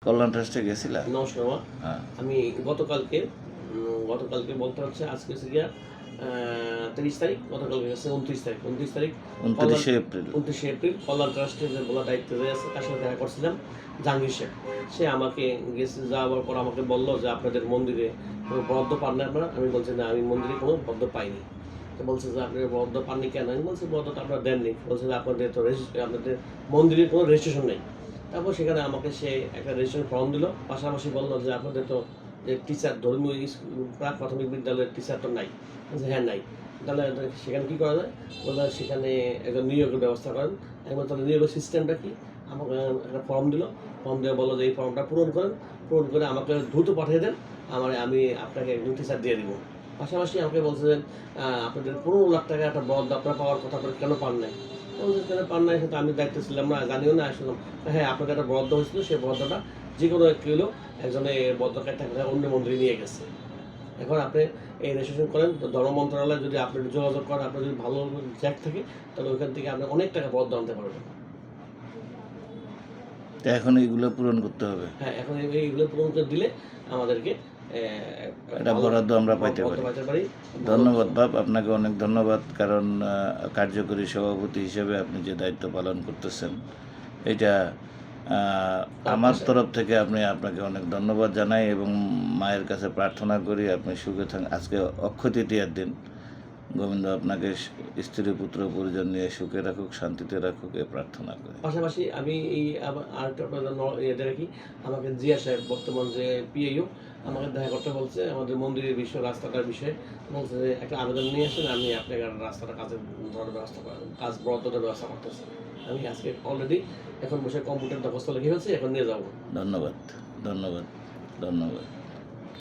কল্যাণ ট্রাস্টে গেছিলা? নমস্কার মা। হ্যাঁ। আমি গতকালকে বলতে হচ্ছে আজকে হচ্ছে গিয়া ৩০ তারিখ, গতকালকে হচ্ছে ২৯ তারিখ। 29শে এপ্রিল। 29শে এপ্রিল কল্যাণ ট্রাস্টের যে বলা দায়িত্ব যে আছে তার সাথে দেখা করছিলাম, জাহাঙ্গীর শেখ। সে আমাকে যাওয়ার পর আমাকে বলল যে আপনাদের মন্দিরে কোনো বরাদ্দ পান না আপনারা? আমি বলছি না, আমি মন্দিরে কোনো বরাদ্দ পাইনি। তো বলছে যে আপনি বরাদ্দ পাননি কেন? আমি বলছি বরাদ্দটা আপনারা দেননি। বলছে যে আপনাদের তো আপনাদের মন্দিরের কোনো রেজিস্ট্রেশন নেই। তারপর সেখানে আমাকে সে একটা রেজিস্ট্রেশন ফর্ম দিল, পাশাপাশি বলল যে আপনাদের তো যে টিচার ধর্মীয় প্রাক প্রাথমিক বিদ্যালয়ের টিচার তো নাই। বলছে হ্যাঁ নাই। তাহলে সেখানে কী করা যায়? বললো সেখানে একজন নিয়োগের ব্যবস্থা করেন। আমি বললাম তাহলে নিয়োগের সিস্টেমটা কি? আমাকে একটা ফর্ম দিল, ফর্ম দিয়ে বললো যে এই ফর্মটা পূরণ করেন, পূরণ করে আমাকে দ্রুত পাঠিয়ে দেন, আমি আপনাকে একজন টিচার দিয়ে দিব। পাশাপাশি আমাকে বলছে যে আপনাদের ১৫ লাখ টাকা একটা বরাদ্দ আপনারা পাওয়ার কথা, আপনারা কেন পান নাই? বলছে কেন পান নাই? সেটা আমি দায়িত্ব ছিলাম না, জানিও না, আসলাম। হ্যাঁ, আপনাদের একটা বরাদ্দ হয়েছিল, সেই বরাদ্দটা যে কোনো একটি হলো একজনে বরাদ্দটা অন্য মন্ত্রী নিয়ে গেছে। এখন আপনি এই রেজিস্ট্রেশন করেন, তো ধর্ম মন্ত্রণালয়ে যদি আপনি যোগাযোগ করেন, আপনার যদি ভালো জ্যাক থাকে, তাহলে ওইখান থেকে আপনি অনেক টাকা বরাদ্দ আনতে পারবেন। তো এখন এইগুলো পূরণ করতে হবে। হ্যাঁ, এখন এইগুলো পূরণ করে দিলে আমাদেরকে এটা বরাদ্দ আমরা পাইতে পারি। ধন্যবাদ বাপ, আপনাকে অনেক ধন্যবাদ। কারণ কার্যকরী সভাপতি হিসেবে আপনি যে দায়িত্ব পালন করতেছেন, এটা আমার তরফ থেকে আপনাকে অনেক ধন্যবাদ জানাই এবং মায়ের কাছে প্রার্থনা করি আপনি সুখে থাকেন। আজকে অক্ষয় তৃতীয়ার দিন, গোবিন্দ আপনাকে স্ত্রী পুত্র পরিজন নিয়ে সুখে রাখুক, শান্তিতে রাখুক, এ প্রার্থনা করি। পাশাপাশি আমি এই আরেকটা ইয়েতে রাখি, আমাকে জিয়া সাহেব বর্তমান যে পিআইও আমাকে দেখা করতে বলছে আমাদের মন্দিরের বিষয়, রাস্তাটার বিষয়ে। বলছে যে একটা আবেদন নিয়ে আসেন, আমি আপনাকে রাস্তাটা কাজের ধরনের ব্যবস্থা করেন, কাজ বরাদ্দের ব্যবস্থা করতেছি। আমি আজকে অলরেডি এখন বসে কম্পিউটার দরখাস্ত লিখে ফেলছি, এখন নিয়ে যাবো। ধন্যবাদ, ধন্যবাদ, ধন্যবাদ।